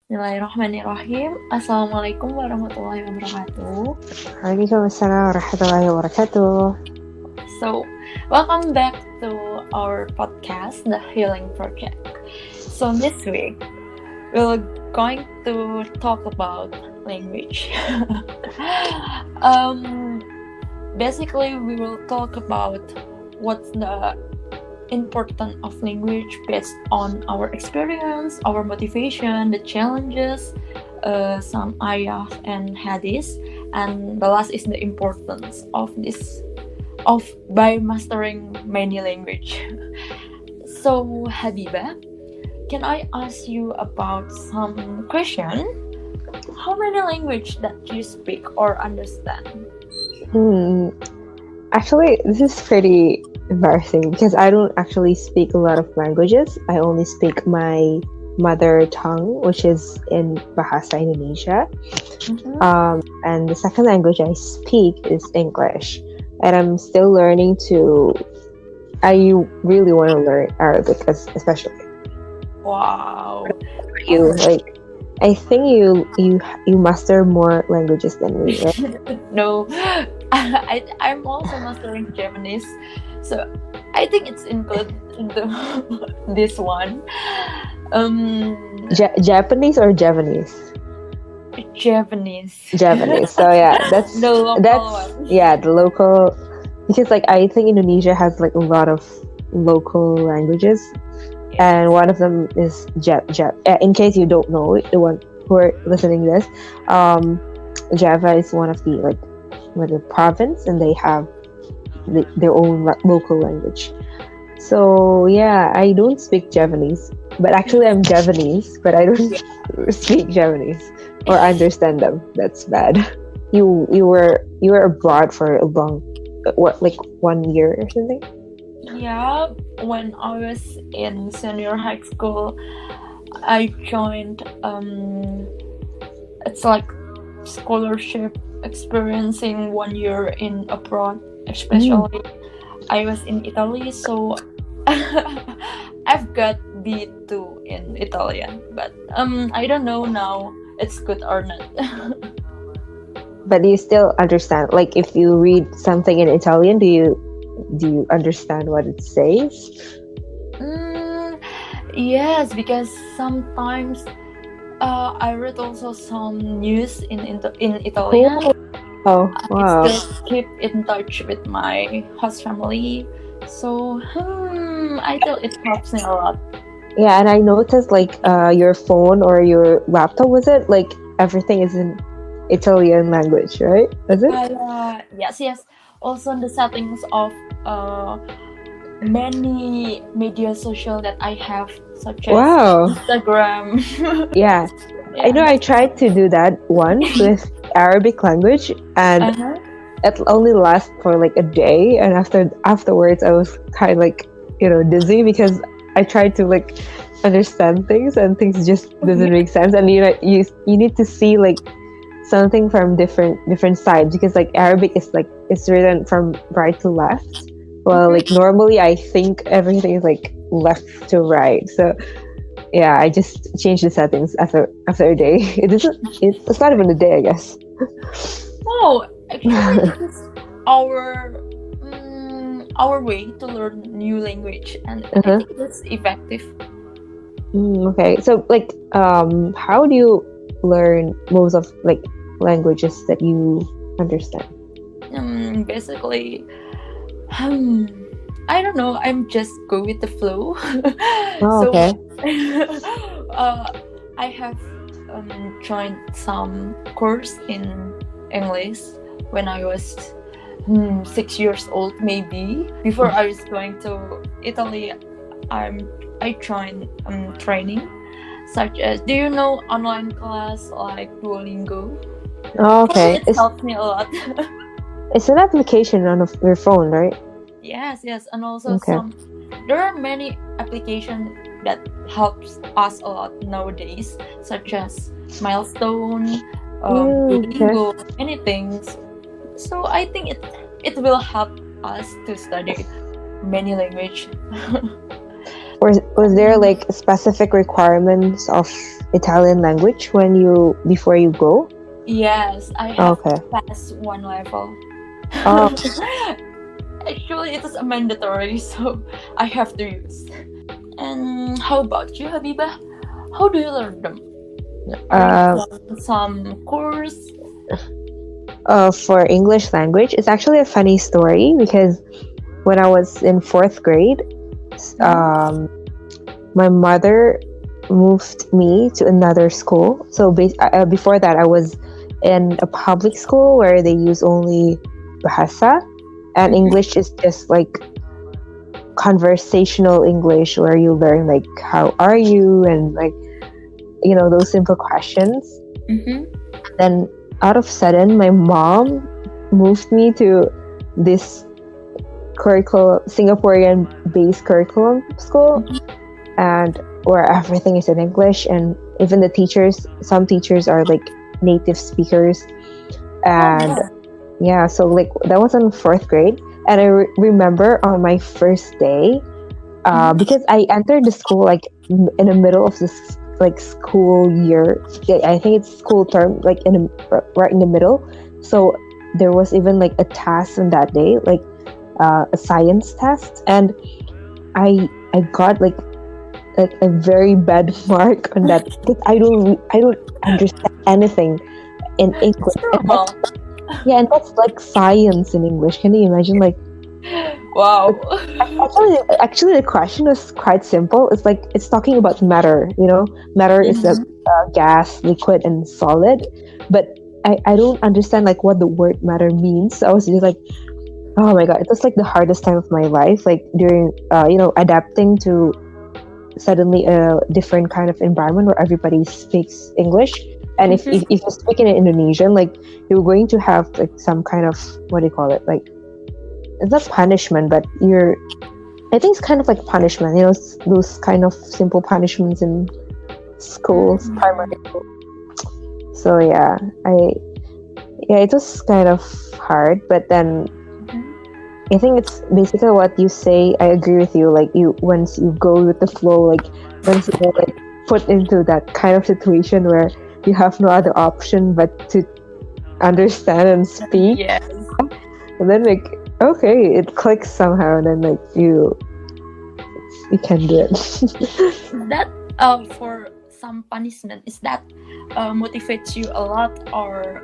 Bismillahirrahmanirrahim. Assalamualaikum warahmatullahi wabarakatuh. Waalaikumsalam warahmatullahi wabarakatuh. So, welcome back to our podcast, The Healing Project. So, this week, we're going to talk about language. Basically, we will talk about what's the importance of language based on our experience, our motivation, the challenges, some ayahs and hadiths, and the last is the importance of by mastering many language. So Habibah, can I ask you about some question? How many language that you speak or understand? Actually, this is pretty embarrassing because I don't actually speak a lot of languages. I only speak my mother tongue, which is in Bahasa Indonesia. And the second language I speak is English. And I'm still learning I really want to learn Arabic, especially. Wow. I think you master more languages than me, right? No, I'm also mastering Japanese, so I think it's included into this one. Japanese or Javanese? Japanese. So yeah, that's the local one. Yeah, the local, because I think Indonesia has a lot of local languages. And one of them is Java. In case you don't know, the one who are listening to this, Java is one of the province, and they have their own local language. So yeah, I don't speak Javanese, but actually I'm Javanese, but I don't speak Javanese or understand them. That's bad. You were abroad for a long, 1 year or something? Yeah, when I was in senior high school, I joined it's like scholarship experiencing 1 year in abroad, especially I was in Italy, so I've got B2 in Italian, but I don't know now it's good or not. But do you still understand? If you read something in Italian, do you understand what it says? Yes, because sometimes I read also some news in Italian. Oh, wow. I still keep in touch with my host family, so I feel it helps me a lot. Yeah, and I noticed your phone or your laptop, was it everything is in Italian language, right? Is it? Yes. Also the settings of many media social that I have, such as Instagram. Yeah. I know I tried to do that once with Arabic language, and it only lasts for a day, and afterwards I was kind of dizzy because I tried to understand things and things just doesn't make sense, and you need to see something from different sides, because Arabic is it's written from right to left, well normally I think everything is left to right. So yeah, I just changed the settings after a day. It's not even a day, I guess. Oh, actually this is our way to learn new language, and I think it's effective. Okay, so how do you learn most of languages that you understand? Basically, I don't know. I'm just go with the flow. Okay. I have joined some course in English when I was 6 years old, maybe. Before I was going to Italy, I joined training, such as, do you know online class like Duolingo? Okay. It helps me a lot. It's an application on your phone, right? Yes, and also there are many applications that helps us a lot nowadays, such as Milestone, Duolingo, many things. So I think it will help us to study many language. Was there specific requirements of Italian language before you go? Yes, I have Okay. passed one level. Oh, Actually, it is a mandatory, so I have to use. And how about you, Habiba? How do you learn them? Are you uh, on some course? for English language, it's actually a funny story because when I was in fourth grade, Mm-hmm. um, my mother moved me to another school. So before that, I was in a public school where they use only Bahasa, and Mm-hmm. English is just like conversational English where you learn like how are you and like those simple questions. Mm-hmm. Then out of sudden, my mom moved me to this curriculum Singaporean based curriculum school, and where everything is in English, and even the teachers, some teachers are like native speakers. Oh And yeah. yeah, so like that was in fourth grade, and I remember on my first day, Mm-hmm. because I entered the school like in the middle of this like school year. I think it's school term, like right in the middle. So there was even like a task on that day, like a science test, and I got like a very bad mark on that because I don't understand anything in It's English, and normal. that's like science in English. Can you imagine? Wow. Actually, the question was quite simple. It's like it's talking about matter. Matter is a Mm-hmm. gas, liquid, and solid. But I don't understand like what the word matter means. So I was just like, oh my god, it was like the hardest time of my life. Like during adapting to suddenly a different kind of environment where everybody speaks English. And if you speak in Indonesian, like you're going to have like some kind of, what do you call it? Like it's not punishment, but I think it's kind of like punishment. Those kind of simple punishments in schools, primary Mm-hmm. school. So I yeah, it was kind of hard, but then I think it's basically what you say. I agree with you. Like once you go with the flow, like once you're like put into that kind of situation where you have no other option but to understand and speak, Yes. and then like okay, it clicks somehow, and then like you can do it. Is that for some punishment? Is that motivates you a lot, or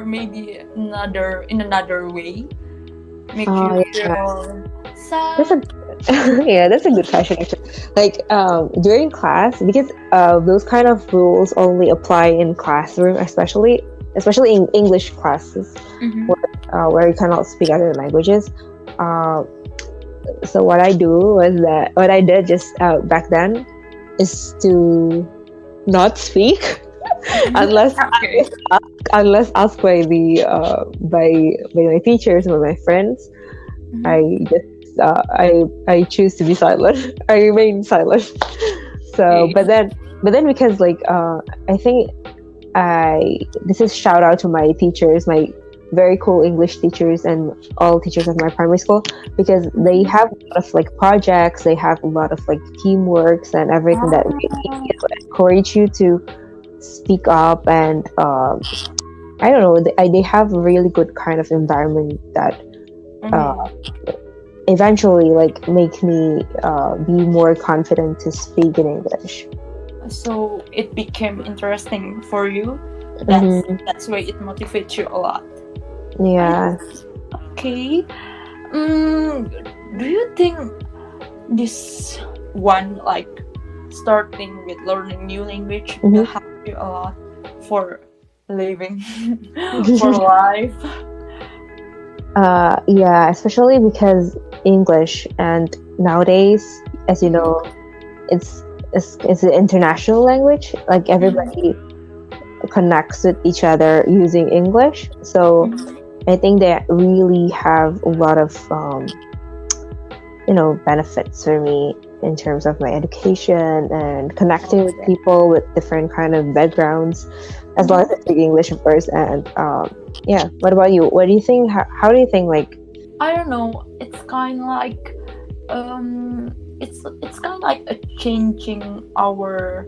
maybe another way make you Oh yeah, feel that's sad? a yeah, that's a good question actually. Like during class, because those kind of rules only apply in classroom, especially in English classes Mm-hmm. where you cannot speak other languages. Uh, so what I did just back then is to not speak unless Okay. asked by by my teachers or my friends. Mm-hmm. I just I choose to be silent. I remain silent. So, Okay. but then because like I think I this is shout out to my teachers, my very cool English teachers, and all teachers of my primary school, because they Mm-hmm. have a lot of like projects, they have a lot of like teamworks and everything that really Ah. encourage you to speak up. And I don't know, they have a really good kind of environment that uh, Mm. eventually like make me be more confident to speak in English. So it became interesting for you. That's Hmm. that's why it motivates you a lot. I Yeah. Okay. Mm, do you think this one, like starting with learning new language, will Hmm. help you a lot for living, for life? Yeah, especially because English, and nowadays, as you Mhm. know, it's it's an international language. Like Mhm. everybody connects with each other using English. So Mhm. I think they really have a lot of benefits for me in terms of my education and connecting with Okay. people with different kind of backgrounds, as long as I Mhm. speak English, of course. And yeah, what about you? What do you think? How do you think? Like, I don't know. It's kind of like it's kind of like a changing our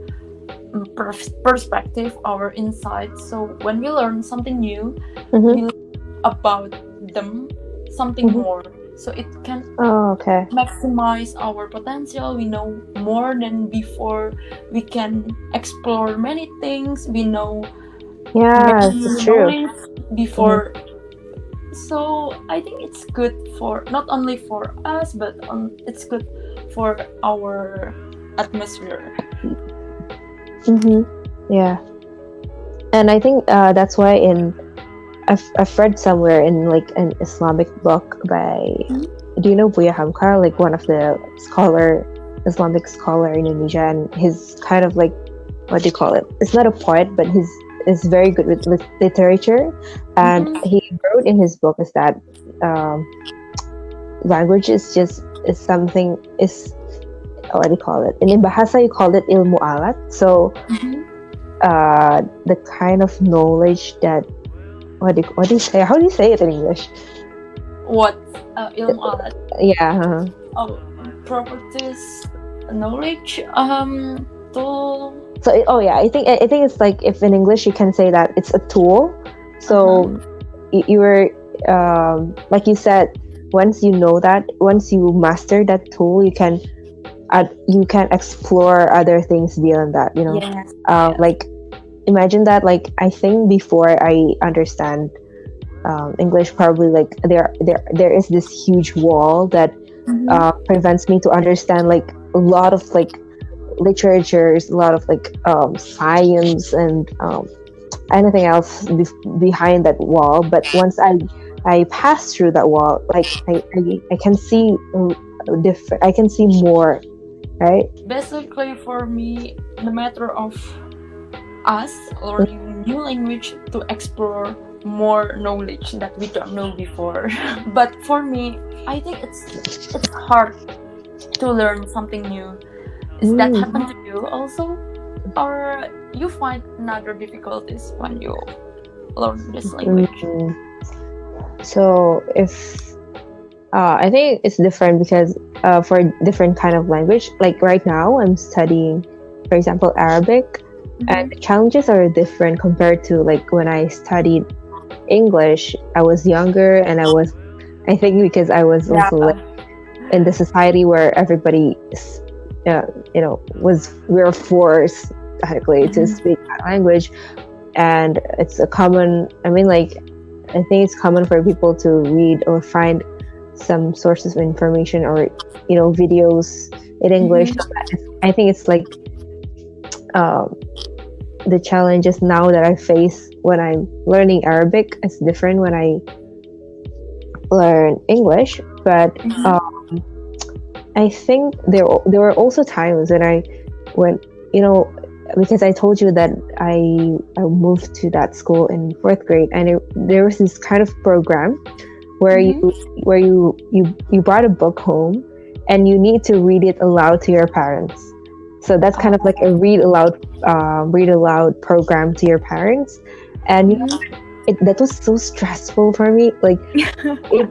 perspective, our insight. So when we learn something new, Mm-hmm. we learn about them something Mm-hmm. more. So it can Oh, okay. maximize our potential. We know more than before. We can explore many things. We know Yeah, many that's true. knowledge Mm-hmm. before. So I think it's good for not only for us, but it's good for our atmosphere. Mm-hmm. Yeah, and I think that's why I've read somewhere in like an Islamic book by, do you know Buya Hamka, like one of the Islamic scholar in Indonesia, and he's kind of like, what do you call it? It's not a poet, but he's is very good with literature, and Mm-hmm. he wrote in his book is that um, language is something is, what do you call it? In Bahasa you call it ilmu alat. So Mm-hmm. the kind of knowledge that, what do you say? How do you say it in English? What ilmu alat? Yeah. Uh-huh. Oh, properties, knowledge. Tool. So oh yeah, I think it's like, if in English you can say that it's a tool. Uh huh. So you were, like you said, once you master that tool, you can explore other things beyond that. Yes. Yes. Like, imagine that, like, I think before I understand English, probably like there is this huge wall that Mm-hmm. prevents me to understand like a lot of like literatures, a lot of like science, and anything else behind that wall. But once I pass through that wall, like I can see different. I can see more, right? Basically, for me, the matter of us learning new language to explore more knowledge that we don't know before. But for me, I think it's hard to learn something new. Is that Mm. happen to you also, or you find another difficulties when you learn this language? Mm. So if I think it's different because for different kind of language, like right now I'm studying, for example, Arabic, and the Mm-hmm. challenges are different compared to like when I studied English. I was younger, and I think because I was Yeah. also like in the society where everybody we were forced technically to Mm-hmm. speak that language. And it's a common, I mean, like, I think it's common for people to read or find some sources of information, or videos in English. So Mm-hmm. I think it's like um, the challenges now that I face when I'm learning Arabic is different when I learn English. But Mm-hmm. I think there were also times when you know because I told you that I moved to that school in fourth grade, and there was this kind of program where you Mm-hmm. where you brought a book home, and you need to read it aloud to your parents. So that's kind of like a read aloud program to your parents. And Mm-hmm. that was so stressful for me. Like,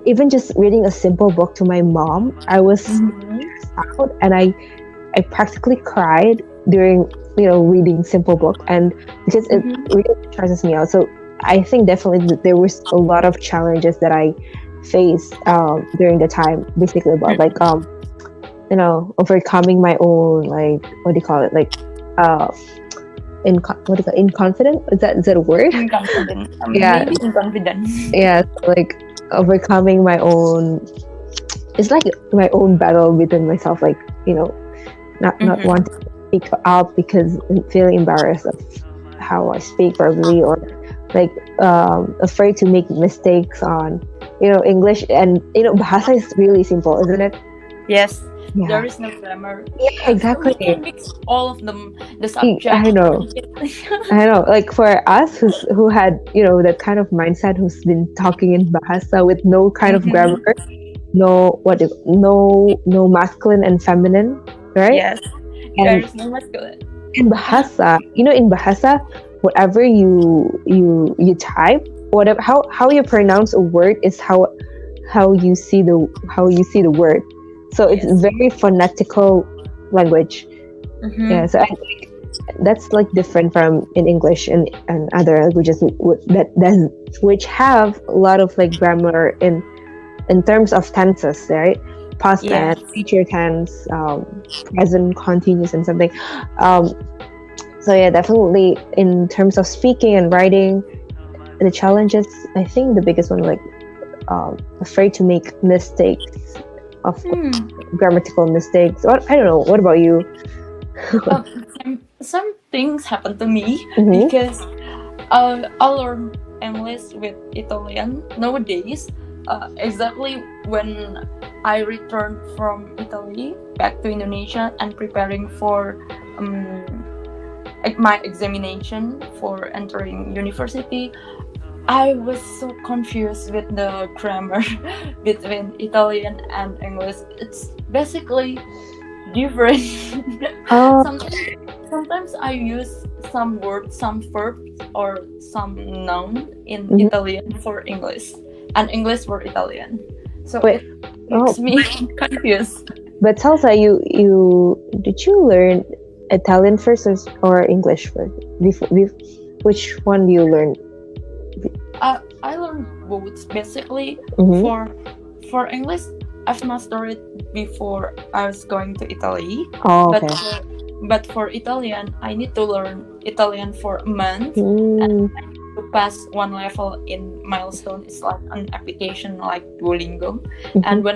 even just reading a simple book to my mom, I was Mm-hmm. out, and I practically cried during reading simple book, and because it Mm-hmm. really stresses me out. So I think definitely that there was a lot of challenges that I faced during the time, basically about like overcoming my own, like, what do you call it, like uh what is that, inconfident, is that a word? Inconfident. Yeah. Maybe inconfident. Yeah, so, like, overcoming my own, it's like my own battle within myself, like, not Mm-hmm. wanting to speak out because I'm feeling embarrassed of how I speak, probably, or like afraid to make mistakes on English. And bahasa is really simple, isn't it? Yes, there Yeah. is no grammar. Yeah, So we exactly. can mix all of them. The subject. I know. I know, like, for us who had that kind of mindset, who's been talking in bahasa with no kind of grammar, Mm-hmm. no masculine and feminine, right? Yes, there And is no masculine. in bahasa, in bahasa, whatever you type, whatever, how you pronounce a word is how you see the word. So it's Yes. very phonetical language. Mm-hmm. Yeah. So that's like different from in English and other languages which have a lot of like grammar in terms of tenses, right? Past Yeah. tense, future tense, present continuous, and something. Um, so yeah, definitely in terms of speaking and writing, the challenges. I think the biggest one, like afraid to make mistakes of grammatical mistakes. Or I don't know. What about you? Some things happen to me Mm-hmm. because I learn English with Italian nowadays. Exactly when I returned from Italy back to Indonesia and preparing for my examination for entering university, I was so confused with the grammar between Italian and English. It's basically different. Oh. sometimes, sometimes I use some words, some verbs, or some noun in Mm-hmm. Italian for English, and English for Italian. So Wait. it Oh, makes me confused. but Salsa, you did you learn Italian first or English first? Which one do you learn? I learned both basically. Mm-hmm. For English, I've mastered it before I was going to Italy. Oh, But okay. for Italian, I need to learn Italian for a month, and Mm. I need to pass one level in milestone. It's like an application like Duolingo. Mm-hmm. And when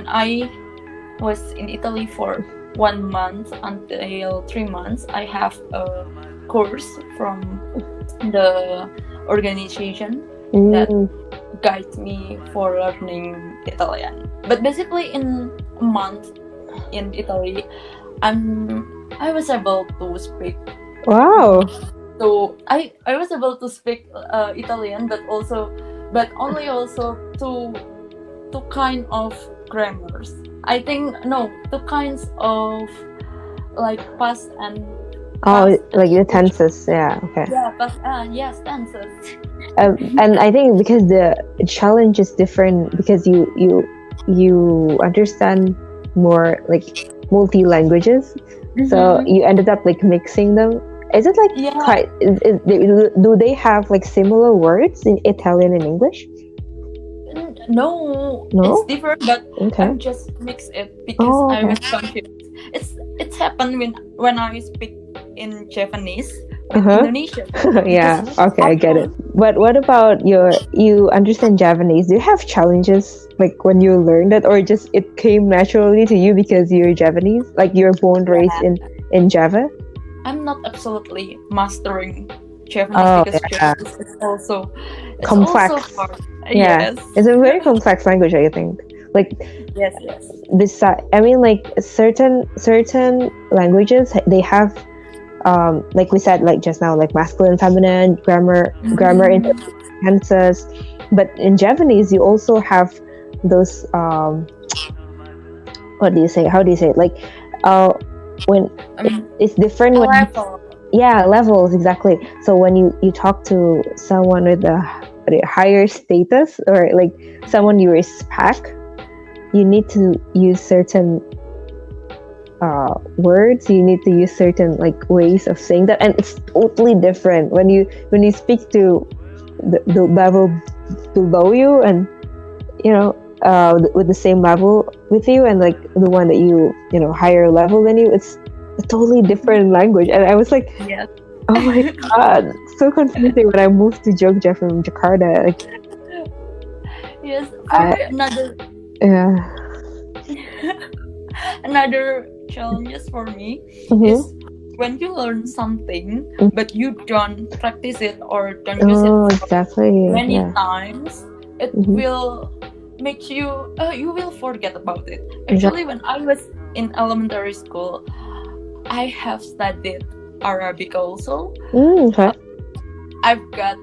I was in Italy for 1 month until 3 months, I have a course from the organization that guides me for learning Italian. But basically, in a month in Italy, I was able to speak. Wow. So I was able to speak Italian, but only also two kind of grammars. I think no, two kinds of like past and Oh, past like the future. tenses. Yeah. Okay. Yeah, past yes, tenses. And I think because the challenge is different because you understand more like multi languages, so you ended up like mixing them. Is it like Yeah. quite? Do they have like similar words in Italian and English? No, No? it's different, but Okay. I'm just mix it because Oh, I okay. was confused. It's happened when I speak in Japanese with Indonesian. Yeah. Because Okay, I get it. But what about you understand Japanese? Do you have challenges like when you learned it, or just it came naturally to you because you're Japanese, like you're born raised in Java? I'm not absolutely mastering Japanese because Japanese is also complex. hard. Yeah, Yes. it's a very complex language. I think like Yes. I mean, like certain languages they have like we said, like just now, like masculine, feminine, grammar in tenses. But in Japanese, you also have those what do you say? How do you say it? Like when it's different when levels exactly. So when you talk to someone with a higher status or like someone you respect, you need to use certain words. You need to use certain like ways of saying that, and it's totally different when you speak to the level below you, and you know with the same level with you, and like the one that you know higher level than you. It's a totally different language, and I was like, oh my god, so confusing when I moved to Jogja from Jakarta. Like, yes, another challenges for me is when you learn something but you don't practice it or don't use it many times, it will make you you will forget about it. Actually, when I was in elementary school, I have studied Arabic also. I've got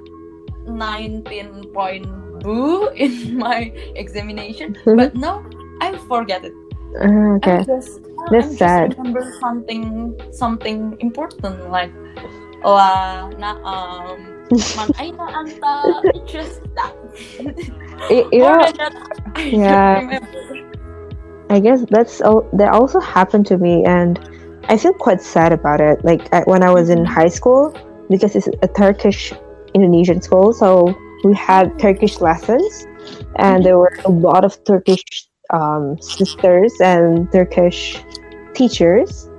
19 point boo in my examination, but now I forget it. Okay. I'm just remember something important like la naam man aina anta. It's just that. More than that, I don't remember. I guess that also happened to me, and I feel quite sad about it. Like when I was in high school, because it's a Turkish Indonesian school, so we had Turkish lessons, and there were a lot of Turkish sisters and Turkish teachers.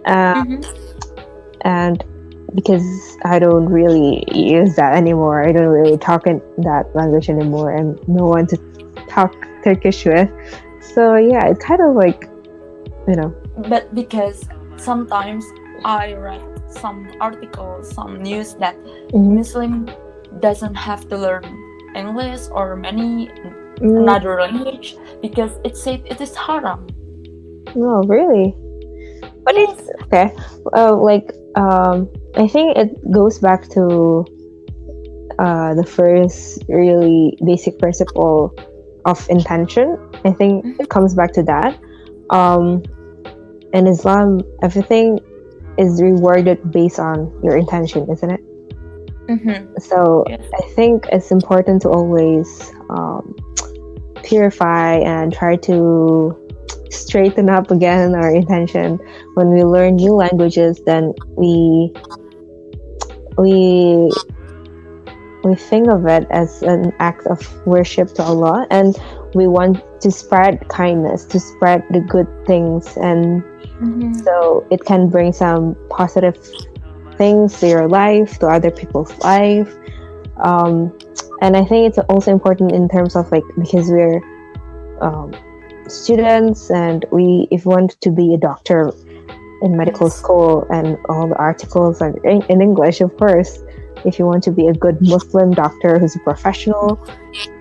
And because I don't really use that anymore, I don't really talk in that language anymore, and no one to talk Turkish with. So yeah, it's kind of like, you know. But because sometimes I read some articles, some news that Muslim doesn't have to learn English or many another language because it said it is haram. No, really? But yes. It's okay. I think it goes back to the first really basic principle of intention. I think it comes back to that. In Islam, everything is rewarded based on your intention, isn't it? So yes. I think it's important to always purify and try to straighten up again our intention. When we learn new languages, then we think of it as an act of worship to Allah, and we want to spread kindness, to spread the good things, and so it can bring some positive things to your life, to other people's life. And I think it's also important in terms of like, because we're students, and if we want to be a doctor in medical school, and all the articles are in English, of course. If you want to be a good Muslim doctor who's a professional,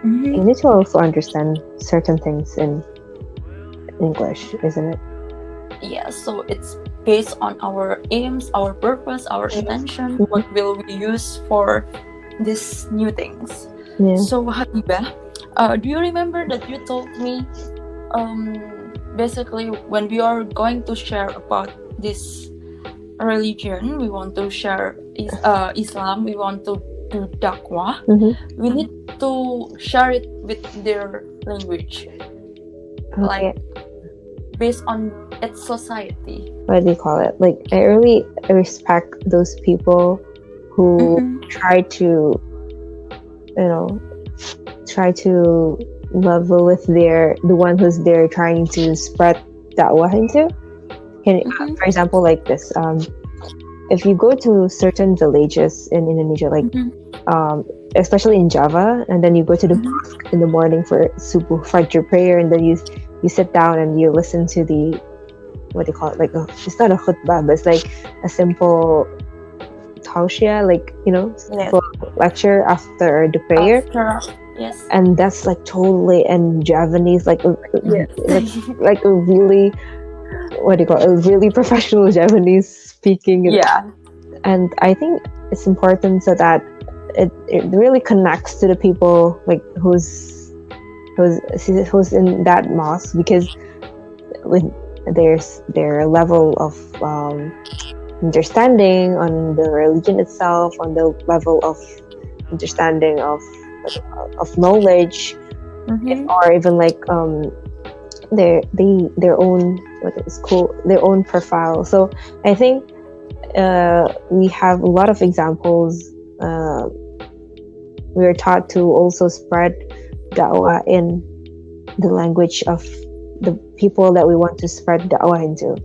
you need to also understand certain things in English, isn't it? Yeah, so it's based on our aims, our purpose, our intention, what will we use for these new things. Yeah. So Habibah, do you remember that you told me basically when we are going to share about this religion, we want to share Islam, we want to do dakwah, we need to share it with their language, like based on its society. What do you call it? Like, I really respect those people who try to, try to level with the one who's they're trying to spread da'wah into. For example, like this, if you go to certain villages in Indonesia, like especially in Java, and then you go to the mosque in the morning for subuh fajr prayer, and then you sit down and you listen to the, what do you call it, like it's not a khutbah, but it's like a simple tawshia, like lecture after the prayer. Yes. And that's like totally in Javanese, like like a really, what do you call it, a really professional Javanese speaking. Yeah. And I think it's important so that it really connects to the people, like who's in that mosque, because with their level of understanding on the religion itself, on the level of understanding of knowledge, or even like their own, their own profile. So I think we have a lot of examples. We are taught to also spread da'wah in the language of the people that we want to spread da'wah into.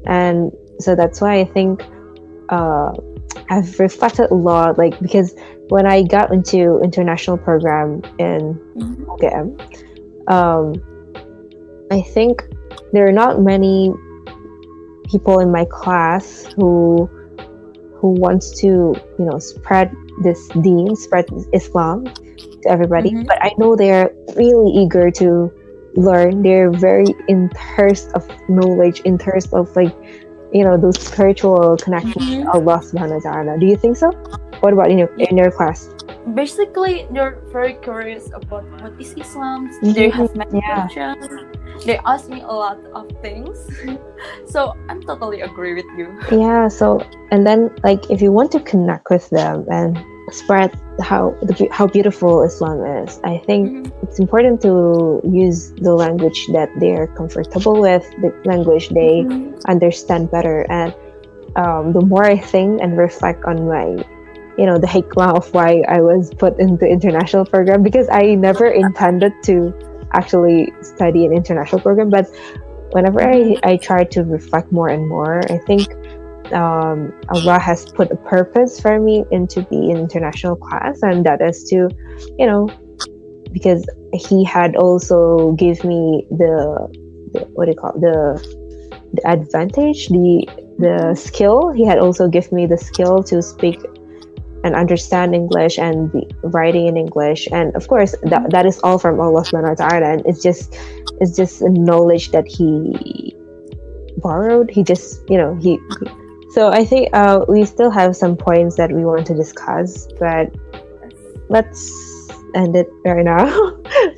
And so that's why I think I've reflected a lot, like, because when I got into international program in UGM, I think there are not many people in my class who wants to spread this deen, spread Islam to everybody. But I know they're really eager to learn. They're very in thirst of knowledge, in thirst of those spiritual connections to Allah subhanahu wa ta'ala. Do you think so? What about in your class? Basically, they're very curious about what is Islam. They have many questions. They ask me a lot of things. So I'm totally agree with you. Yeah, so, and then like if you want to connect with them and spread how beautiful Islam is. I think it's important to use the language that they're comfortable with, the language they understand better. And the more I think and reflect on my, the hikmah of why I was put into international program, because I never intended to actually study an international program, but whenever I try to reflect more and more, I think Allah has put a purpose for me into the international class, and that is to, because He had also give me the what do you call it? The advantage, the skill. He had also give me the skill to speak and understand English and be writing in English, and of course that is all from Allah Subhanahu wa Taala, and it's just a knowledge that He borrowed. He just he. So I think we still have some points that we want to discuss, but let's end it right now,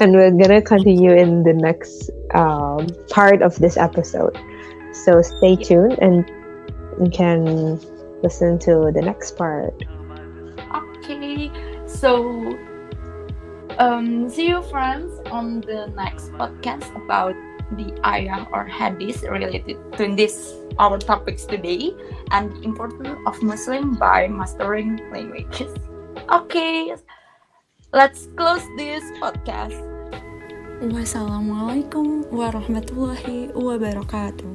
and we're gonna continue in the next part of this episode. So stay tuned, and you can listen to the next part. Okay, so see you friends on the next podcast about the ayah or hadith related to this our topics today, and the importance of Muslim by mastering languages. Okay, let's close this podcast. Wassalamualaikum warahmatullahi wabarakatuh.